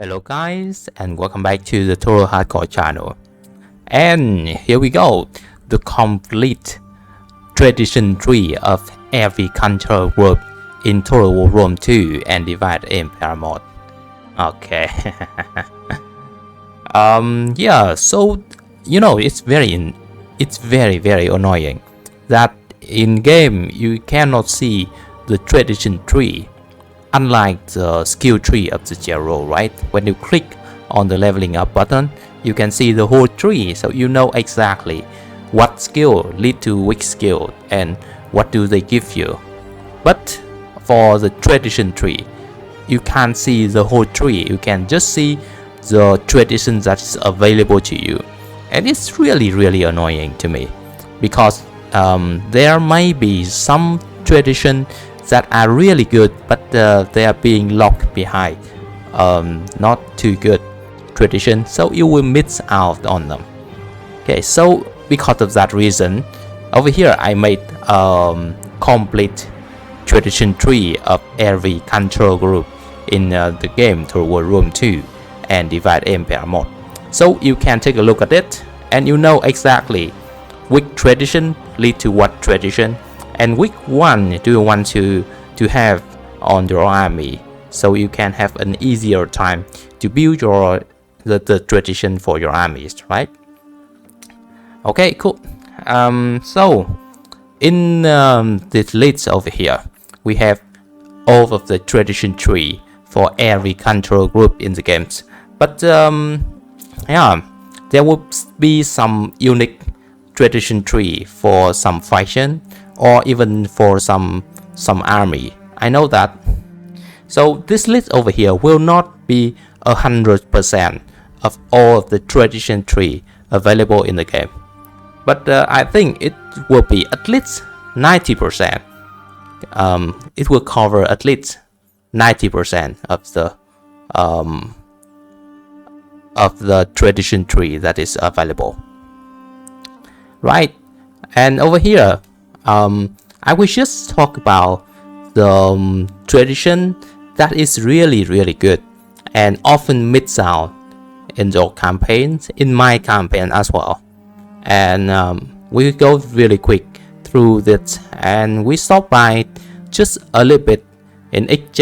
Hello guys, and welcome back to the Total Hardcore channel. And here we go, the complete tradition tree of every cultural group in Total War Rome 2 and Divide Empire mod. Okay. Yeah, so it's very annoying that in game you cannot see the tradition tree. Unlike the skill tree of the general, right? When you click on the leveling up button, you can see the whole tree, so you know exactly what skill lead to which skill and what do they give you. But for the tradition tree, you can't see the whole tree. You can just see the tradition that's available to you, and it's really annoying to me because there may be some tradition that are really good, but they are being locked behind not too good tradition, so you will miss out on them. Okay, so because of that reason, over here I made complete tradition tree of every control group in the game Total War Rome 2 and Divide Empire mod, so you can take a look at it and you know exactly which tradition lead to what tradition and which one do you want to have on your army, so you can have an easier time to build the tradition for your armies, right? Okay, cool. So in this list over here, we have all of the tradition tree for every control group in the games. But yeah, there will be some unique tradition tree for some faction or even for some army. I know that. So this list over here will not be 100% of all of the tradition tree available in the game, but I think it will be at least 90%. It will cover at least 90% of the tradition tree that is available, right? And over here, I will just talk about the tradition that is really good and often missed out in your campaigns, in my campaign as well. And we go really quick through this, and we stop by just a little bit in each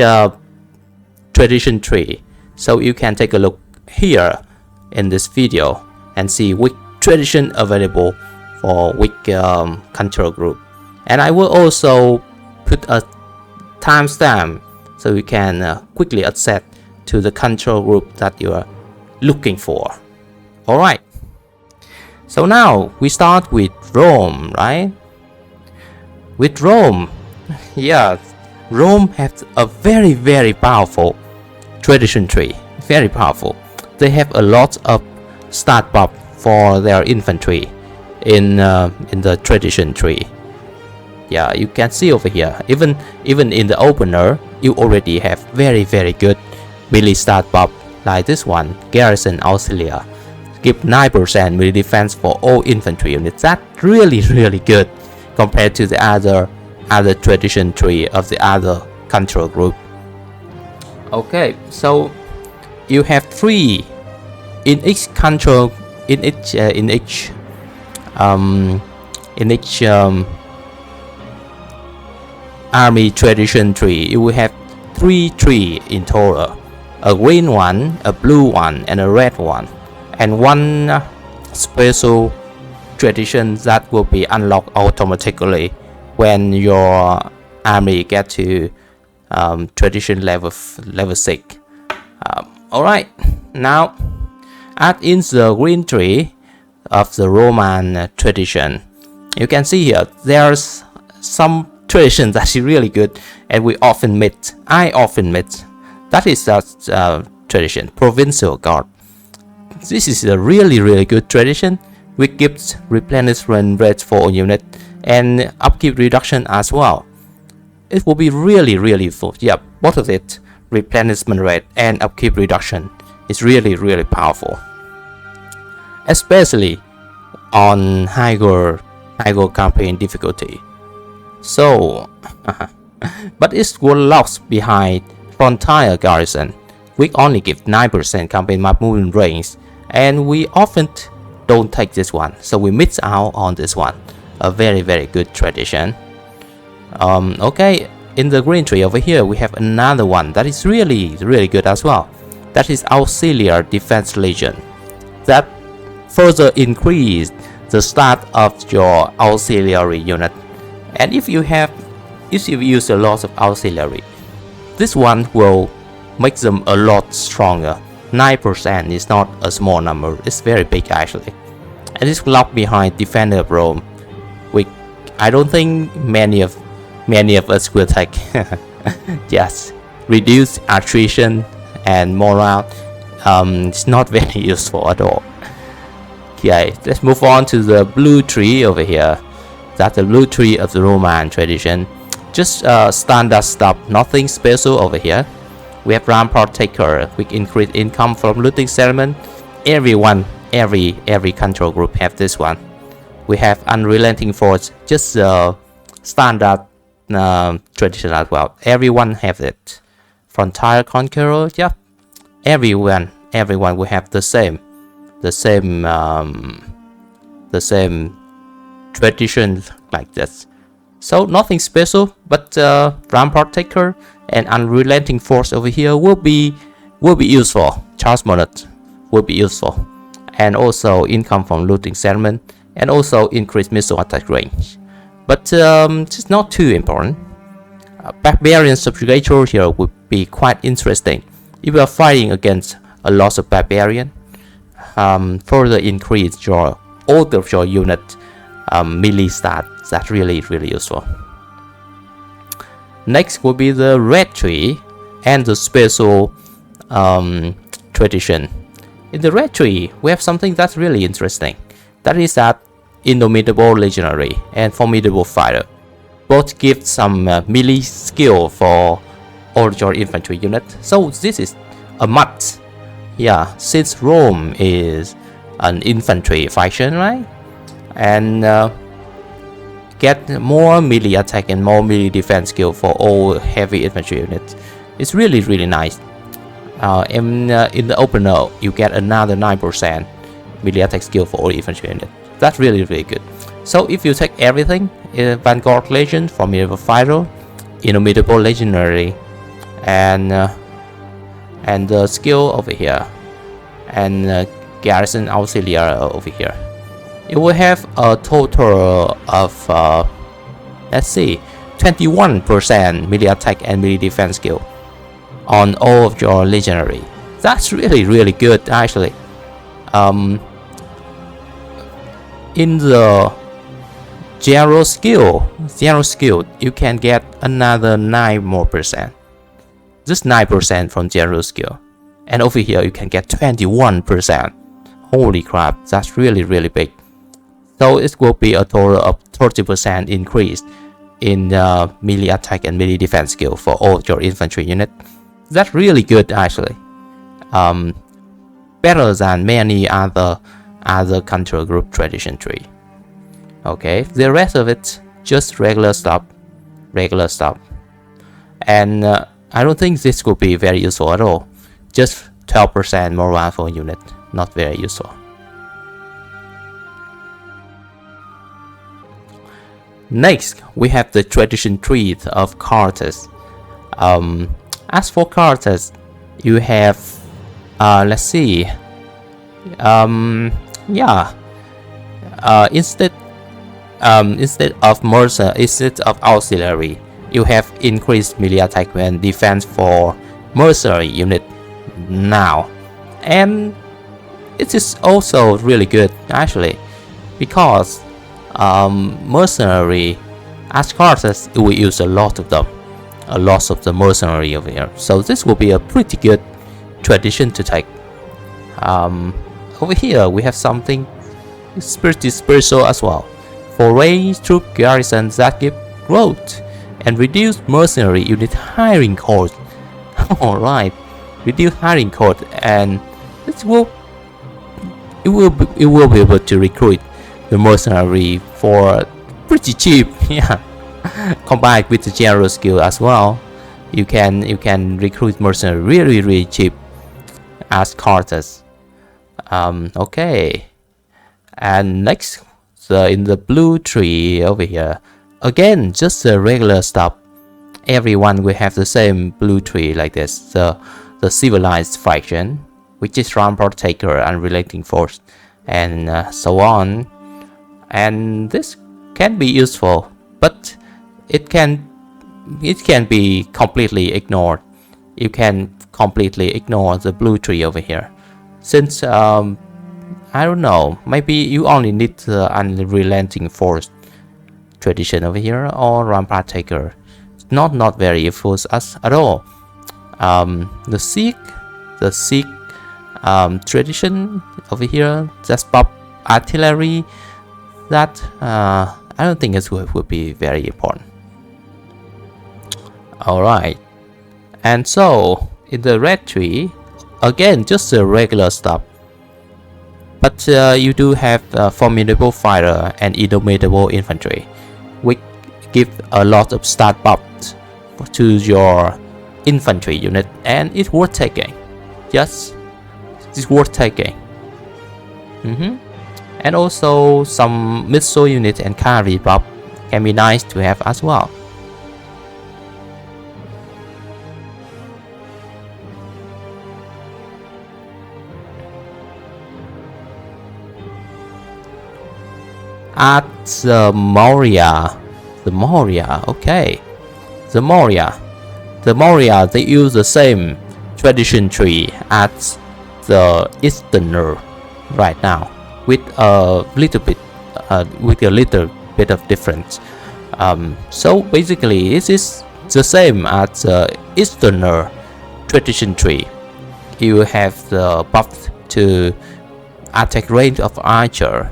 tradition tree, so you can take a look here in this video and see which tradition available for which control group. And I will also put a timestamp so you can quickly access to the control group that you are looking for. Alright, so now we start with Rome, right? With Rome, yeah, Rome has a very powerful tradition tree, very powerful. They have a lot of stat buff for their infantry in the tradition tree. Yeah, you can see over here, even in the opener, you already have very good melee stat buff like this one, Garrison Auxilia. Give 9% melee defense for all infantry units. That's really good compared to the other tradition tree of the other control group. Okay, so you have 3 in each control, in each army tradition tree. You will have 3 trees in total: a green one, a blue one, and a red one, and one special tradition that will be unlocked automatically when your army get to tradition level 6. Alright, now add in the green tree of the Roman tradition. You can see here there's some tradition that's really good and we often miss. I often miss. That is that tradition, Provincial Guard. This is a really good tradition which gives replenishment rate for a unit and upkeep reduction as well. It will be really full. Yeah, both of it, replenishment rate and upkeep reduction, is really powerful, especially on higher campaign difficulty. So but it was locked behind Frontier Garrison, which only give 9% campaign map movement range, and we often don't take this one, so we miss out on this one. A very good tradition. Okay, in the green tree over here we have another one that is really good as well. That is Auxiliary Defense Legion. That further increase the stat of your auxiliary unit. And if you use a lot of auxiliary, this one will make them a lot stronger. 9% is not a small number, it's very big actually. And it's locked behind Defender of Rome, which I don't think many of us will take. Yes, reduce attrition and morale. It's not very useful at all. Okay, let's move on to the blue tree over here. That's the blue tree of the Roman tradition. Just standard stuff, nothing special over here. We have Rampart Taker, which increase income from looting settlement. Everyone, every control group have this one. We have Unrelenting Force, just standard tradition as well. Everyone have it. Frontier Conqueror, yeah. Everyone will have the same tradition like this. So nothing special, but Rampart Taker and Unrelenting Force over here will be useful. Charge Monarch will be useful, and also income from looting settlement, and also increased missile attack range. But it's not too important. Barbarian Subjugator here would be quite interesting. If you are fighting against a lot of barbarian, further increase all of your unit melee stat. That's really useful. Next will be the red tree and the special tradition. In the red tree, we have something that's really interesting. That is that Indomitable Legionary and Formidable Fighter. Both give some melee skill for all your infantry unit. So this is a must. Yeah, since Rome is an infantry faction, right? And get more melee attack and more melee defense skill for all heavy infantry units. It's really nice. In the opener, you get another 9% melee attack skill for all infantry units. That's really good. So if you take everything, Vanguard Legion, Formidable Fighter, Indomitable Legionary, and the skill over here, and Garrison Auxiliary over here, it will have a total of let's see, 21% melee attack and melee defense skill on all of your legionary. That's really good actually. In the zero skill, you can get another 9% more. Just 9% from zero skill, and over here you can get 21%. Holy crap, that's really big. So it will be a total of 30% increase in melee attack and melee defense skill for all your infantry unit. That's really good actually. Better than many other control group tradition tree. Okay, the rest of it just regular stuff. And I don't think this could be very useful at all. Just 12% morale for unit, not very useful. Next, we have the tradition tree of Carthage. As for Carthage, you have let's see, instead of auxiliary, you have increased melee attack and defense for mercenary unit now, and it is also really good actually, because mercenary as Carthage, we use a lot of the mercenary over here, so this will be a pretty good tradition to take. Over here we have something pretty special as well. For range troop garrisons that give growth and reduce mercenary unit hiring cost. Alright, reduce hiring cost, and it will be able to recruit the mercenary for pretty cheap. Yeah, combined with the general skill as well, you can recruit mercenary really cheap as Carthage. Okay, and next, in the blue tree over here, again just a regular stuff. Everyone will have the same blue tree like this. The civilized faction, which is rampart taker and relating force, and so on. And this can be useful, but it can be completely ignored. You can completely ignore the blue tree over here, since I don't know, maybe you only need the unrelenting force tradition over here or rampart taker. It's not very useful as at all. The Sikh tradition over here, just pop artillery. That I don't think it would be very important. Alright, and so in the red tree, again just the regular stuff, but you do have formidable fighter and indomitable infantry, which give a lot of stat buffs to your infantry unit, and it's worth taking. Yes, it's worth taking. And also some missile unit and cavalry buff can be nice to have as well. At the Maurya, okay, the Maurya, they use the same tradition tree as the Easterner right now, with a little bit of difference. So basically, this is the same as the Easterner tradition tree. You have the buff to attack range of archer.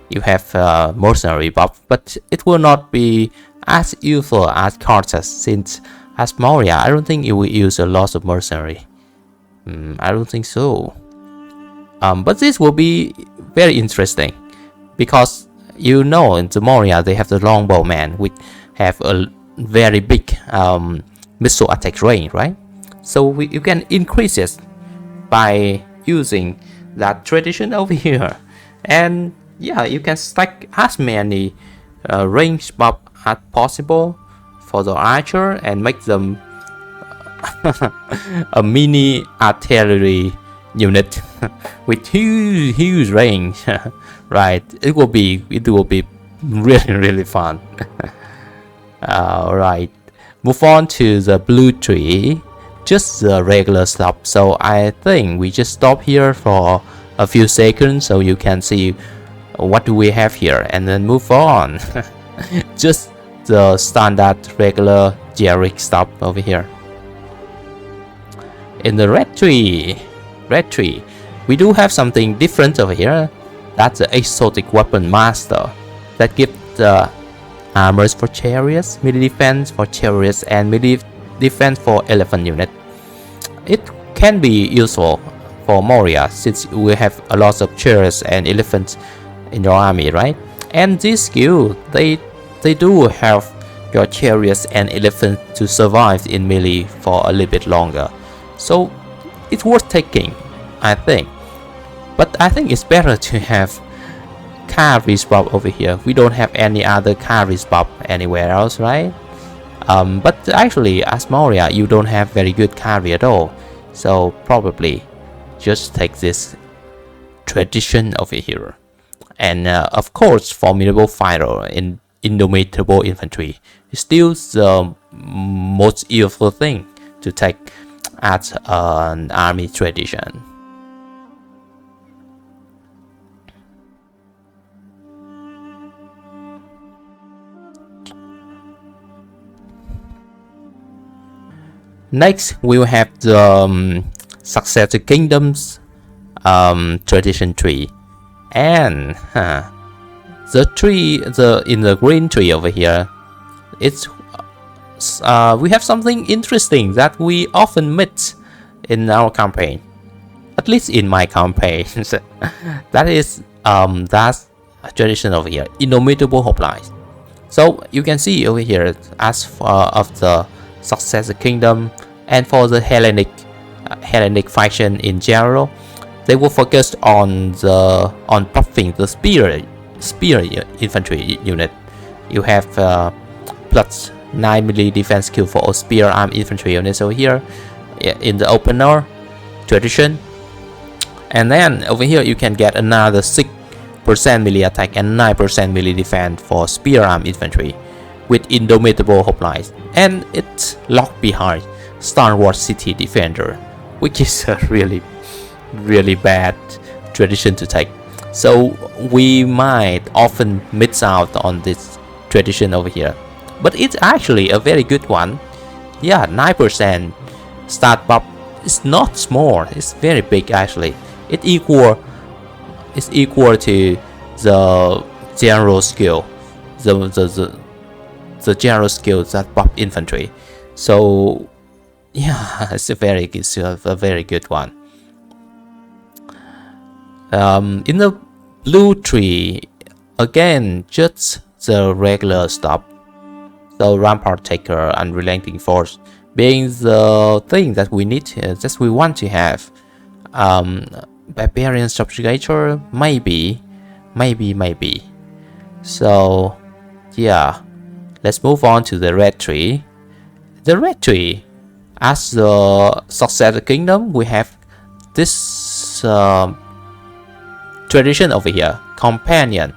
You have mercenary buff, but it will not be as useful as Carthage, since as Maurya, I don't think it will use a lot of mercenary. I don't think so. But this will be very interesting, because you know in the Maurya they have the longbowmen, which have a very big missile attack range, right? So you can increase it by using that tradition over here, and yeah, you can stack as many range buff as possible for the archer and make them a mini artillery unit with huge range. Right, it will be really fun. Alright, move on to the blue tree, just the regular stuff. So I think we just stop here for a few seconds so you can see what do we have here, and then move on. Just the standard regular generic stuff over here. In the red tree, we do have something different over here. That's the exotic weapon master that gives the armors for chariots, melee defense for chariots, and melee defense for elephant unit. It can be useful for Maurya, since we have a lot of chariots and elephants in your army, right? And this skill, they do help your chariots and elephants to survive in melee for a little bit longer. So it's worth taking, I think. But I think it's better to have cavalry buff over here. We don't have any other cavalry buff anywhere else, right? But actually, as Maurya, you don't have very good cavalry at all. So probably just take this tradition over here. And of course, formidable fighter and indomitable infantry is still the most useful thing to take as an army tradition. Next, we will have the Successor Kingdoms tradition tree, and the tree, in the green tree over here, it's we have something interesting that we often meet in our campaign, at least in my campaign. That is that's a tradition over here, indomitable hoplites. So you can see over here, as of the Successor Kingdom, and for the Hellenic Hellenic faction in general, they will focus on buffing the spear infantry unit. You have plus 9 melee defense skill for all spear arm infantry units over here in the opener tradition. And then over here you can get another 6% melee attack and 9% melee defense for spear arm infantry with indomitable hoplites, and it's locked behind Stalwart City Defender, which is a really bad tradition to take. So we might often miss out on this tradition over here, but it's actually a very good one. Yeah, 9% start buff is not small, it's very big actually. It's equal to the general skill, the general skill that buff infantry. So yeah, it's a very good one. In the blue tree, again, just the regular stuff. So Rampart Taker, Unrelenting Force being the thing that we need, that we want to have. Barbarian Subjugator, maybe. So yeah, let's move on to the red tree. The red tree, as the Successor Kingdom, we have this tradition over here, Companion,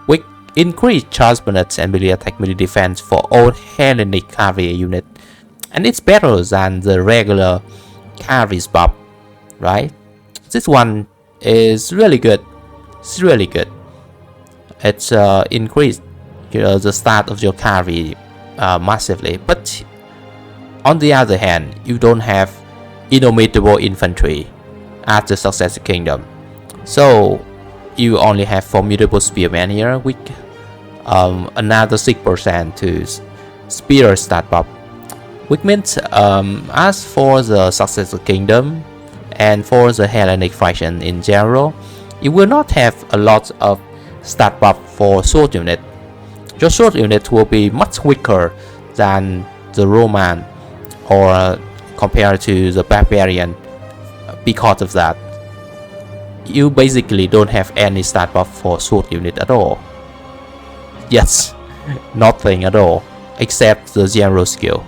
with increased charge bonus and melee attack, melee defense for all Hellenic cavalry unit, and it's better than the regular cavalry buff, right? This one is really good. It's really good. It's increased the start of your cavalry massively, but on the other hand, you don't have indomitable infantry at the Successor Kingdom, so you only have formidable spearmen here with another 6% to spear stat buff, which means as for the Successor Kingdom and for the Hellenic faction in general, you will not have a lot of stat buff for sword unit. Your sword unit will be much weaker than the Roman or compared to the Barbarian. Because of that, you basically don't have any stat buff for sword unit at all. Yes, nothing at all except the general skill.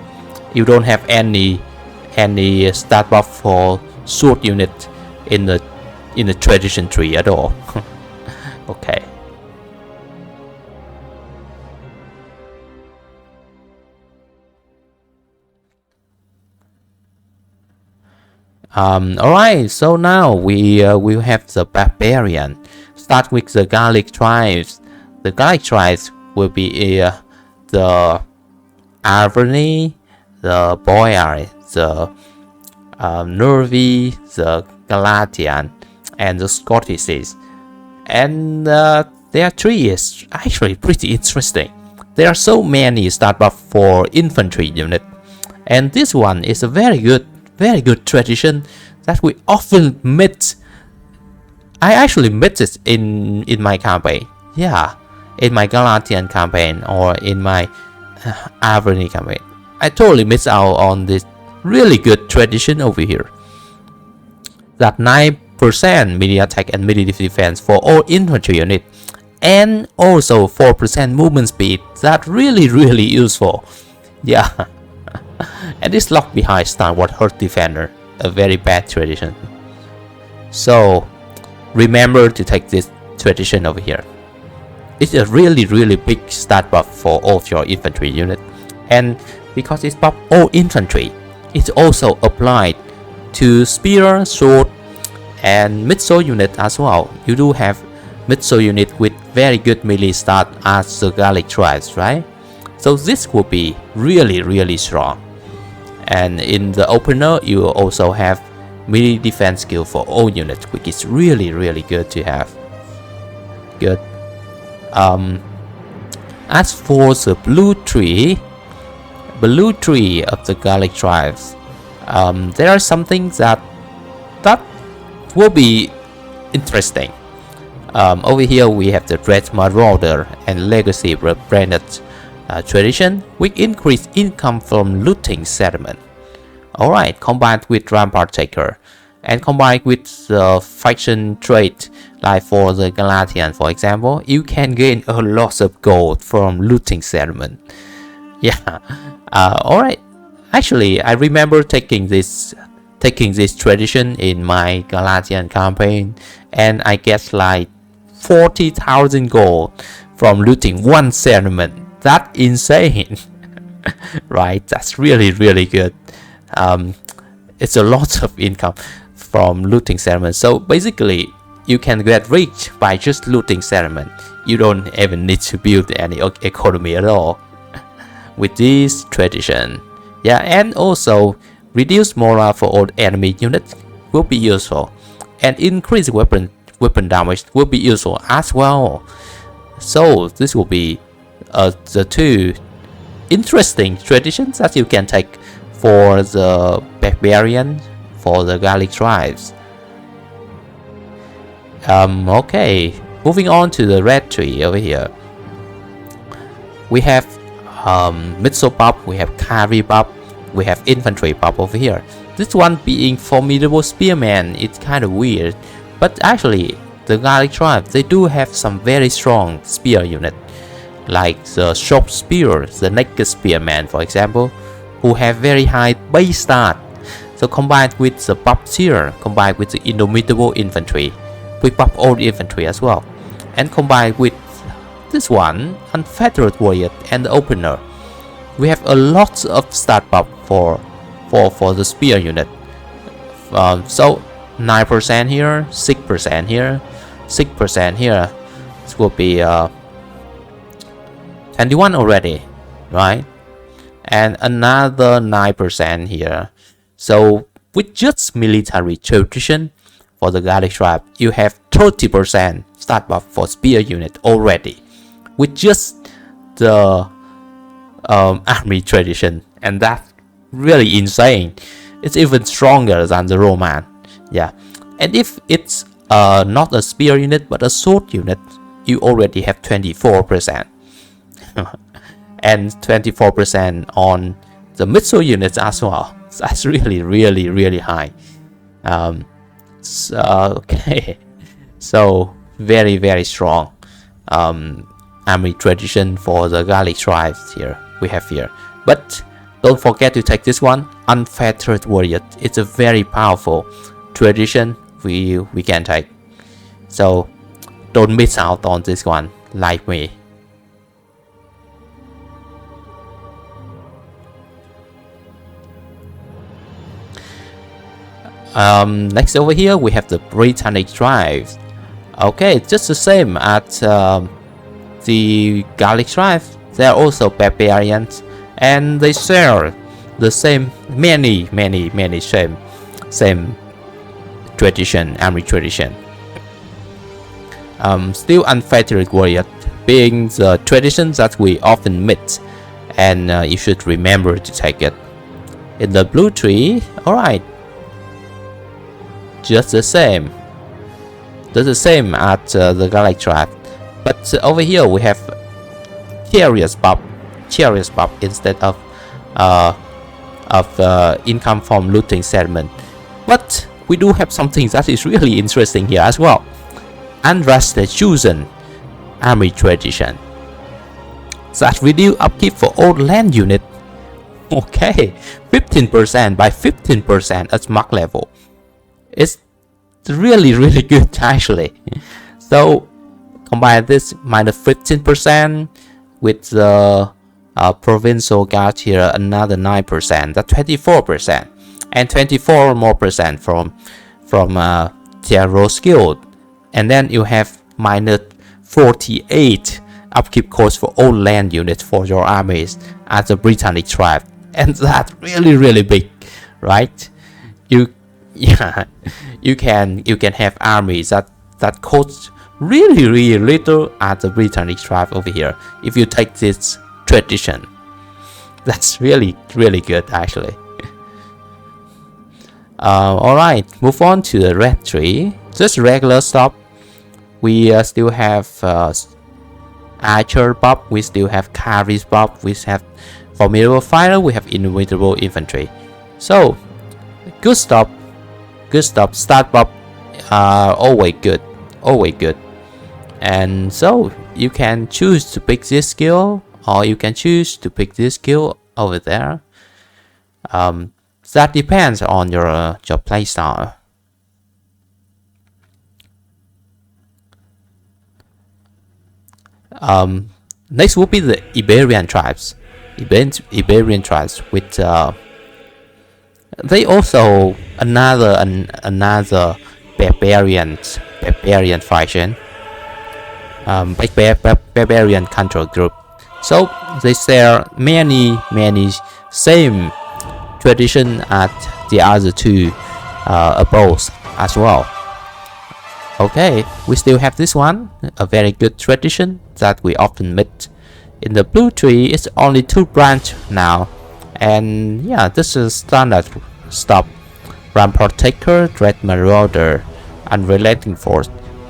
You don't have any stat buff for sword unit in the tradition tree at all. Okay. Alright, so now we will have the Barbarian. Start with the Gallic tribes. The Gallic tribes will be the Arverni, the Boyar, the Nervi, the Galatian, and the Scottices. And their tree is actually pretty interesting. There are so many stat buff for infantry unit, and this one is a very good tradition that we often miss. I actually miss it in my campaign. Yeah, in my Galatian campaign or in my Arverni campaign, I totally miss out on this really good tradition over here. That 9% melee attack and melee defense for all infantry unit, and also 4% movement speed. That really useful. Yeah. And it's locked behind Stalwart Hurt Defender, a very bad tradition. So remember to take this tradition over here. It's a really big stat buff for all of your infantry unit, and because it's buff all infantry, it's also applied to spear, sword, and mid-sword unit as well. You do have mid-sword unit with very good melee stat as the Gallic tribes, right? So this will be really strong. And in the opener, you will also have melee defense skill for all units, which is really good to have. Good. As for the blue tree of the Gallic tribes, there are some things that will be interesting. Over here we have the Red Marauder and Legacy branded tradition with increased income from looting settlement. Alright, combined with rampart taker, and combined with the faction trait, like for the Galatian, for example, you can gain a lot of gold from looting settlement. Yeah. Alright. Actually, I remember taking this tradition in my Galatian campaign, and I get like 40,000 gold from looting one settlement. That's insane. Right? That's really good. It's a lot of income from looting settlement. So basically, you can get rich by just looting settlement. You don't even need to build any economy at all with this tradition. Yeah, and also reduce morale for all enemy units will be useful, and increase weapon damage will be useful as well. So this will be the two interesting traditions that you can take for the Barbarian, for the Gallic tribes. Okay, moving on to the red tree over here. We have missile buff, we have cavalry buff, we have infantry buff over here. This one being formidable spearman, it's kind of weird, but actually the Gallic tribe, they do have some very strong spear unit, like the short spear, the naked spearman for example, who have very high base stat. So combined with the buff here, combined with the indomitable infantry, we buff all the infantry as well, and combined with this one, unfettered warrior and the opener, we have a lot of stat buff for the spear unit. So 9% here, 6% here, 6% here. This will be 21 already, right? And another 9% here. So with just military tradition for the Gallic tribe, you have 30% stat buff for spear unit already, with just the army tradition, and that's really insane. It's even stronger than the Roman. Yeah, and if it's not a spear unit but a sword unit, you already have 24%. And 24% on the missile units as well. That's really high. Okay, so very strong army tradition for the Gallic tribes here we have here. But don't forget to take this one, unfettered warrior. It's a very powerful tradition we can take, so don't miss out on this one like me. Next over here we have the Britanic tribes. Okay, just the same as the Gallic tribes. They are also barbarians, and they share the same many same tradition, army tradition. Still unfettered warrior being the tradition that we often meet, and you should remember to take it. In the blue tree, alright, just the same as the Gallic tribe, but over here we have chariot buff instead of income from looting settlement. But we do have something that is really interesting here as well. Unrested chosen army tradition that reduce upkeep for all land unit. Okay, 15% by 15% at mark level. It's really good actually. So combine this minus 15% with the provincial guard here, another 9%, that's 24%, and 24 more percent from Terror skill, and then you have minus 48 upkeep cost for all land units for your armies as a Britanic tribe, and that's really big, right? You can have armies that cost really little at the Britanic tribe over here if you take this tradition. That's really good actually. Alright, move on to the red tree. Just regular stuff. We still have archer buff, we still have cavalry buff, we have formidable fighter, we have indomitable infantry. So good stop, start buff are always good, and so you can choose to pick this skill, or you can choose to pick this skill over there. That depends on your playstyle. Next will be the Iberian tribes. Iberian tribes with they also another barbarian faction, barbarian control group. So they share many same tradition as the other two abodes as well. Okay, we still have this one, a very good tradition that we often meet. In the blue tree, it's only 2 branch now, and yeah, this is standard stop. Rampart Taker, Dread Marauder, Unrelenting Force.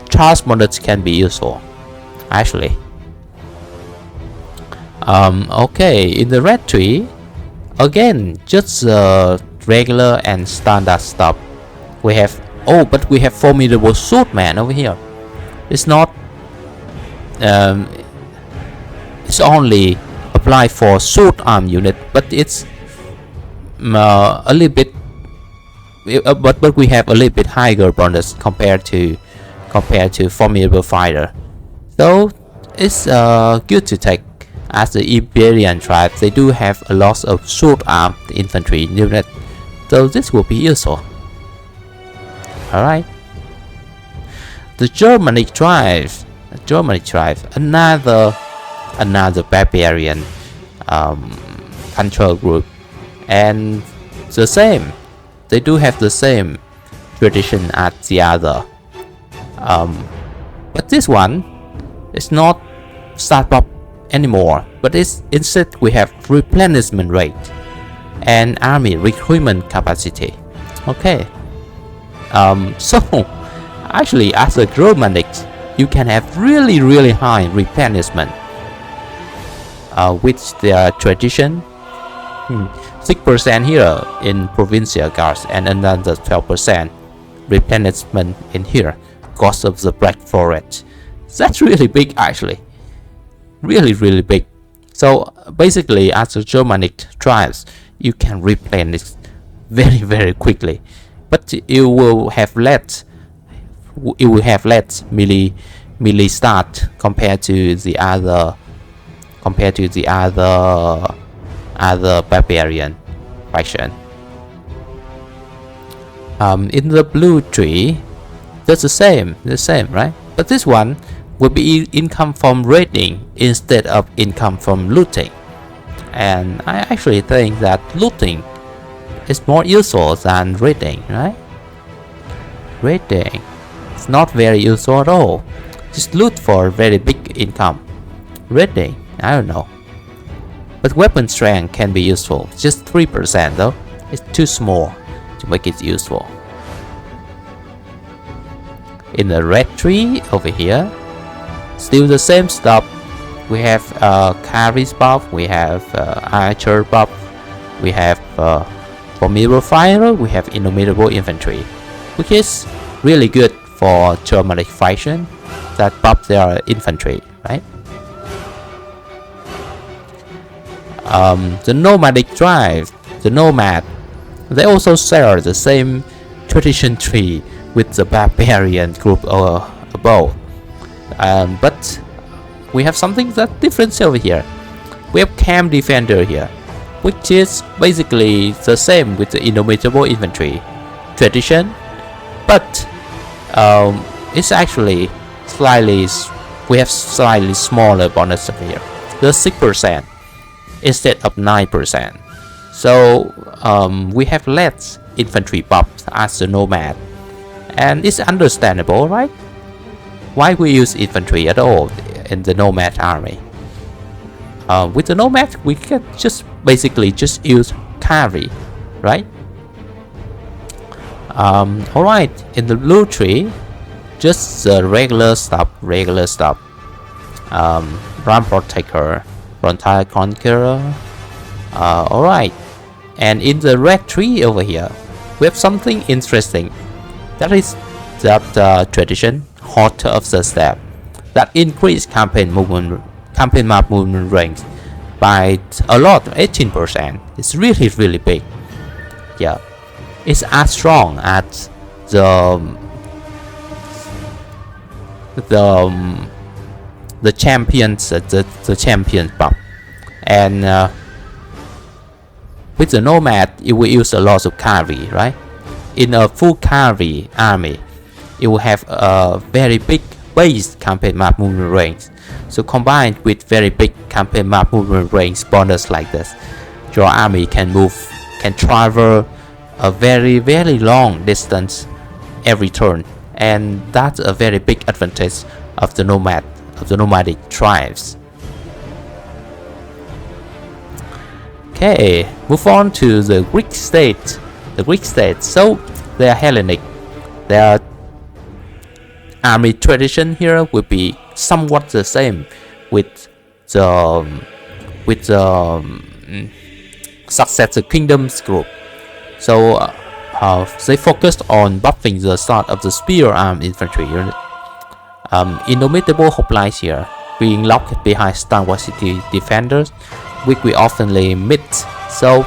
Charge modules can be useful, actually. Okay, in the red tree, again, just regular and standard stop. We have but we have Formidable Swordman over here. It's not it's only applied for sword arm unit, but it's a little bit but we have a little bit higher bonus compared to Formidable Fighter. So it's good to take. As the Iberian tribe, they do have a lot of sword arm infantry unit, so this will be useful. Alright. The Germanic tribe, another barbarian control group, and the same. They do have the same tradition as the other. But this one is not start buff anymore, but instead we have replenishment rate and army recruitment capacity. Okay. So actually, as a Germanic, you can have really high replenishment with their tradition. 6% here in Provincial Guards and another 12% replenishment in here because of the Black Forest. That's really big, actually. Really big. So basically, as a Germanic tribes, you can replenish very quickly, but you will have less melee start compared to the other barbarian faction. In the blue tree, that's the same, right? But this one will be income from raiding instead of income from looting, and I actually think that looting is more useful than raiding, right? Raiding is not very useful at all. Just loot for very big income. Raiding, I don't know. But weapon strength can be useful. Just 3% though. It's too small to make it useful. In the red tree over here, still the same stuff. We have carries buff, we have archer buff, we have formidable fighter, we have indomitable infantry, which is really good for Germanic faction that buff their infantry, right? The nomadic tribe, the nomad, they also share the same tradition tree with the barbarian group above. But we have something that different over here. We have camp defender here, which is basically the same with the indomitable infantry tradition, but it's actually we have slightly smaller bonus over here. The 6% instead of 9%. So we have less infantry buff as the nomad, and it's understandable, right? Why we use infantry at all in the nomad army? With the nomad, we can basically just use carry, right? Alright, in the blue tree, just the regular stuff. Rampart Taker, Frontier Conqueror. Alright, And in the red tree over here, we have something interesting. That is that tradition, Heart of the Step, that increased campaign map movement range by a lot, 18%. It's really big. Yeah, it's as strong as the champions, the champion buff. And with the nomad, it will use a lot of cavalry, right? In a full cavalry army, it will have a very big base campaign map movement range. So combined with very big campaign map movement range bonus like this, your army can travel a very long distance every turn, and that's a very big advantage of the nomadic tribes. Okay, move on to the Greek state. So they are Hellenic. Their army tradition here will be somewhat the same with the Successor kingdoms group. So they focused on buffing the start of the spear arm infantry unit. Indomitable hoplites here, being locked behind stalwart city defenders, which we oftenly miss. So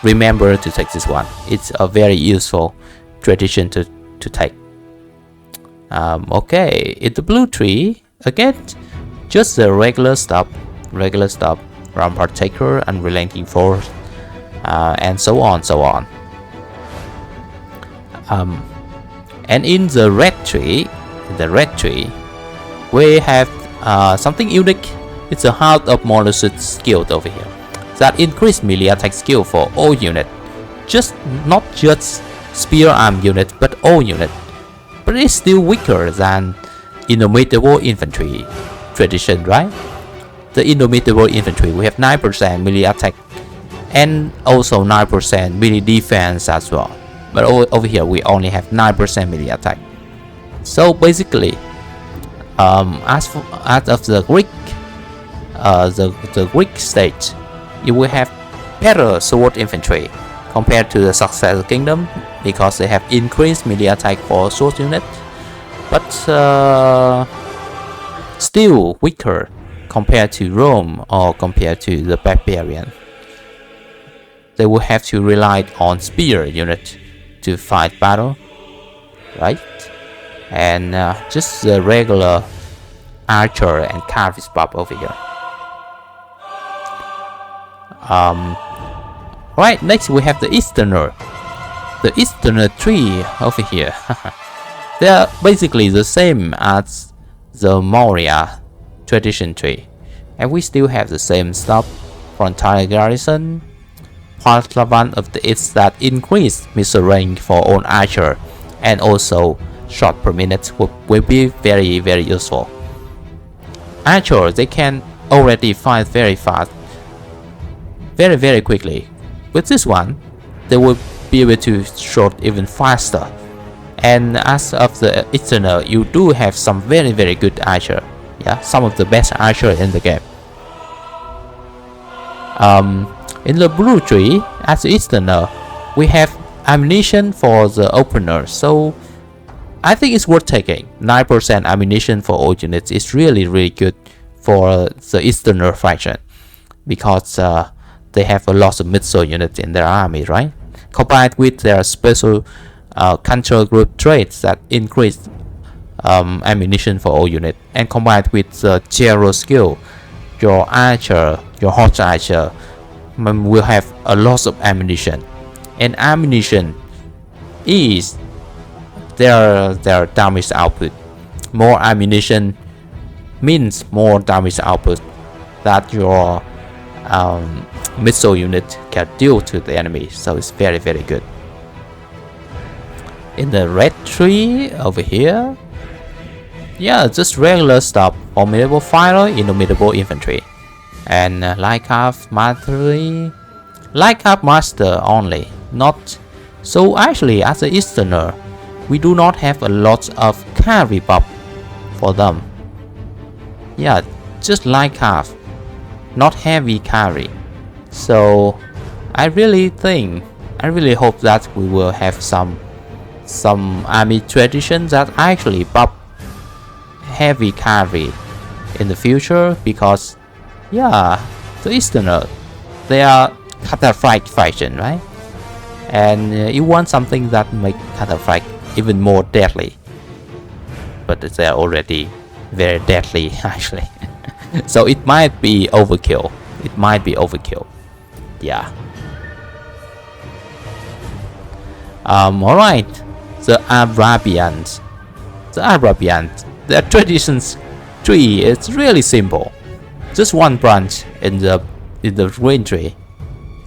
remember to take this one. It's a very useful tradition to take. Okay, in the blue tree, again, just the regular stuff, rampart taker, unrelenting force, and so on. And in the red tree, we have something unique. It's a Heart of Mollusus skill over here that increase melee attack skill for all unit, not just spear arm unit, but all unit. But it's still weaker than Indomitable infantry tradition, right? The Indomitable infantry, we have 9% melee attack and also 9% melee defense as well. But over here we only have 9% melee attack. So basically, as of the Greek state, you will have better sword infantry compared to the Successor kingdom because they have increased melee attack for sword unit, but still weaker compared to Rome or compared to the Barbarian. They will have to rely on spear unit to fight battle, right? And just the regular archer and cavalry buff over here. Right, next we have the Easterner. The Easterner tree over here. They are basically the same as the Maurya tradition tree, and we still have the same stuff. Frontier garrison, part one of the is that increased missile range for all archer, and also shot per minute will be very useful. Archer, they can already fight very fast, very quickly. With this one, they will be able to shoot even faster. And as of the Easterner, you do have some very good archer. Yeah, some of the best archer in the game. In the blue tree, as the Easterner, we have ammunition for the opener. So I think it's worth taking. 9% ammunition for all units is really good for the Easterner faction, because they have a lot of missile units in their army, right? Combined with their special control group traits that increase ammunition for all units, and combined with the general skill, your archer, your horse archer will have a lot of ammunition, and ammunition is their damage output. More ammunition means more damage output that your missile unit can deal to the enemy. So it's very good. In the red tree over here, yeah, just regular stuff. Formidable fighter, indomitable infantry, and Lycaf master only. Not so. Actually, as an Easterner, we do not have a lot of cavalry buff for them. Yeah, just Lycaf, not heavy cavalry. So I really hope that we will have some army traditions that actually buff heavy cavalry in the future, because yeah, the Easterners, they are Carthage faction, right? And you want something that make Carthage even more deadly, but they are already very deadly actually. So it might be overkill. Yeah. Alright, the Arabians. Their traditions tree is really simple. Just one branch in the rain tree.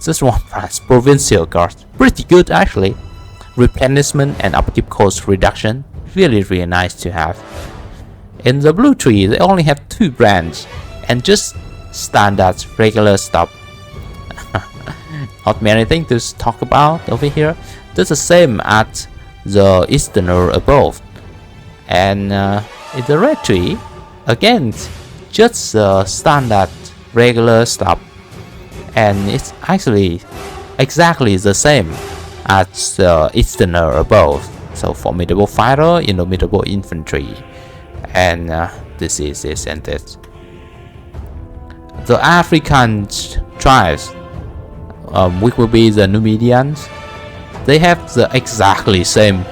Just one branch. Provincial guard. Pretty good actually. Replenishment and upkeep cost reduction. Really nice to have. In the blue tree, they only have 2 branches and just standard regular stuff. Not many things to talk about over here. Just the same as the Easterner above. And in the red tree, again, just standard regular stuff. And it's actually exactly the same as the Easterner above. So formidable fighter, indomitable infantry. And this is this and this. The African tribes, which will be the Numidians, they have the exactly same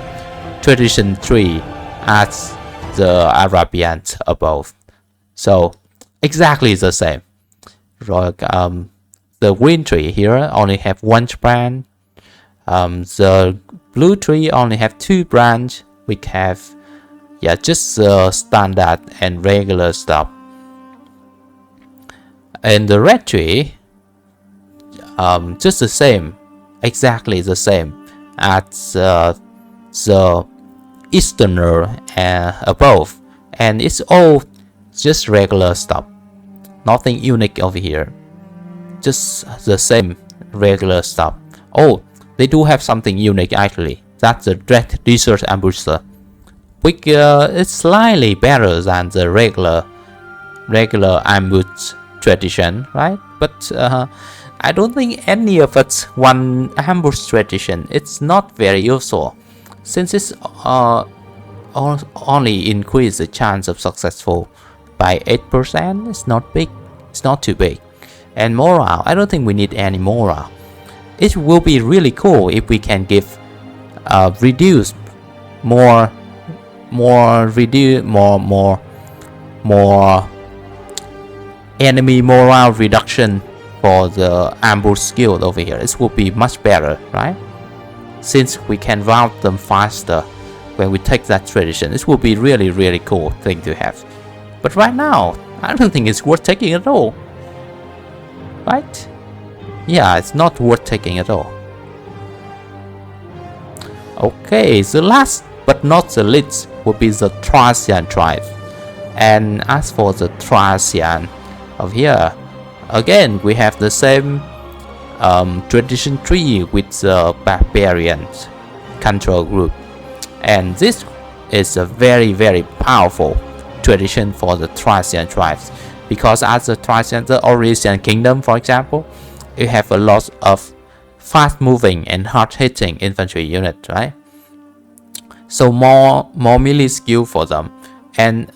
tradition tree as the Arabians above. So exactly the same. The green tree here only have 1 branch. The blue tree only have 2 branches. We have just standard and regular stuff. And the red tree, just the same, exactly the same as the Easterner above, and it's all just regular stuff, nothing unique over here, just the same regular stuff. Oh, they do have something unique actually. That's the Dread Desert Ambusher, which is slightly better than the regular ambush tradition, right? But I don't think any of it's one ambush tradition. It's not very useful, since it's only increase the chance of successful by 8%. It's not big. It's not too big. And morale, I don't think we need any morale. It will be really cool if we can give reduce more enemy morale reduction for the ambush skill over here. This will be much better, right? Since we can route them faster when we take that tradition. This will be really cool thing to have. But right now, I don't think it's worth taking at all. Right? Yeah, it's not worth taking at all. Okay, the last but not the least would be the Thracian tribe. And as for the Thracian of here, again we have the same tradition tree with the barbarian control group, and this is a very powerful tradition for the Thracian tribes, because as the Thracian, the Oresian kingdom for example, you have a lot of fast moving and hard hitting infantry unit, right? So more melee skill for them, and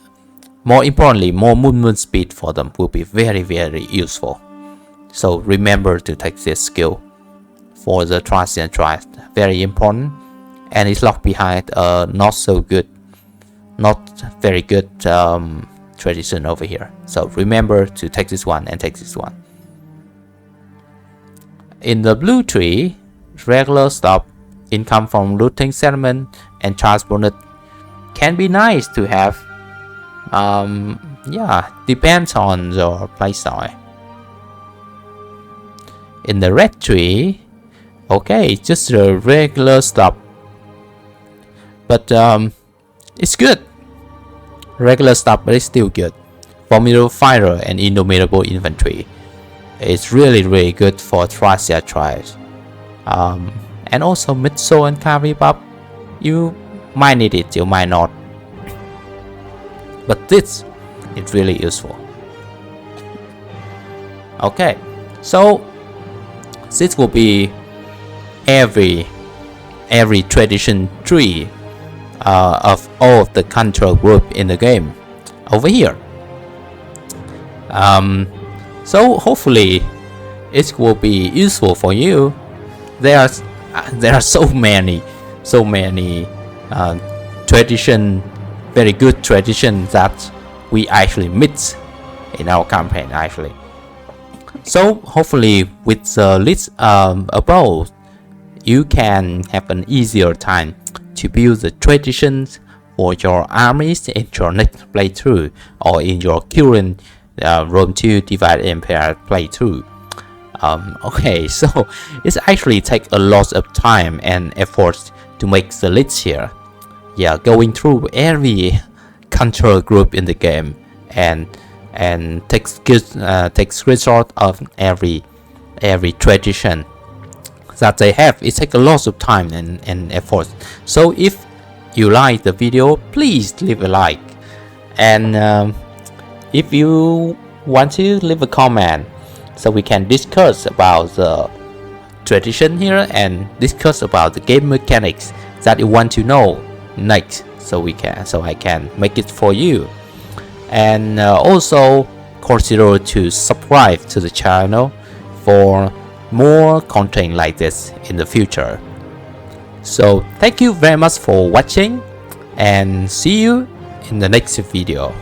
more importantly, more movement speed for them will be very useful. So remember to take this skill for the Thracian tribe, very important, and it's locked behind a not very good tradition over here. So remember to take this one and take this one. In the blue tree, regular stuff, income from looting settlement and charge bonus can be nice to have. Yeah, depends on your playstyle. In the red tree, okay, just the regular stuff, but it's good. Regular stuff, but it's still good. Formidable fighter and indomitable infantry. It's really good for Thracia tribes. And also mid-soul and cavalry buff. You might need it, you might not. But this is really useful. Okay, so This will be every tradition tree of all of the control group in the game over here. So hopefully it will be useful for you. There are so many tradition, very good traditions that we actually mix in our campaign actually. So hopefully with the list above, you can have an easier time to build the traditions for your armies in your next playthrough or in your current Rome 2 Divided Empire playthrough. Okay, so it's actually take a lot of time and effort to make the list here. Yeah, going through every control group in the game and take screenshot of every tradition that they have. It takes a lot of time and effort. So if you like the video, please leave a like, and if you want to leave a comment so we can discuss about the tradition here and discuss about the game mechanics that you want to know next, so I can make it for you. And also consider to subscribe to the channel for more content like this in the future. So thank you very much for watching, and see you in the next video.